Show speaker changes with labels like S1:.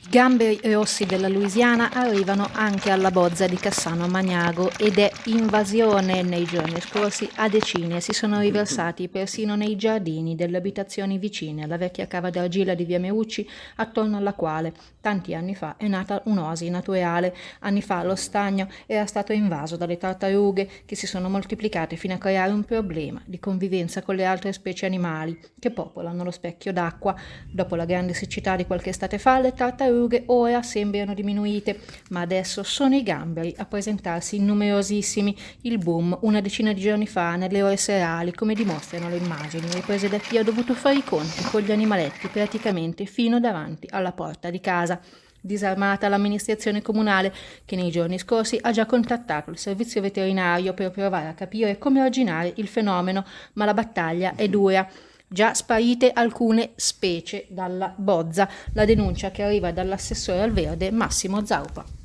S1: Gamberi rossi della Louisiana arrivano anche alla Bozza di Cassano Magnago ed è invasione. Nei giorni scorsi a decine si sono riversati persino nei giardini delle abitazioni vicine alla vecchia cava d'argilla di via Meucci, attorno alla quale tanti anni fa è nata un'oasi naturale. Anni fa lo stagno era stato invaso dalle tartarughe che si sono moltiplicate fino a creare un problema di convivenza con le altre specie animali che popolano lo specchio d'acqua. Dopo la grande siccità di qualche estate fa, le tartarughe ora sembrano diminuite, ma adesso sono i gamberi a presentarsi numerosissimi. Il boom una decina di giorni fa nelle ore serali, come dimostrano le immagini riprese da chi ha dovuto fare i conti con gli animaletti praticamente fino davanti alla porta di casa. Disarmata l'amministrazione comunale, che nei giorni scorsi ha già contattato il servizio veterinario per provare a capire come arginare il fenomeno, ma la battaglia è dura. Già sparite alcune specie dalla Bozza, la denuncia che arriva dall'assessore al verde Massimo Zaupa.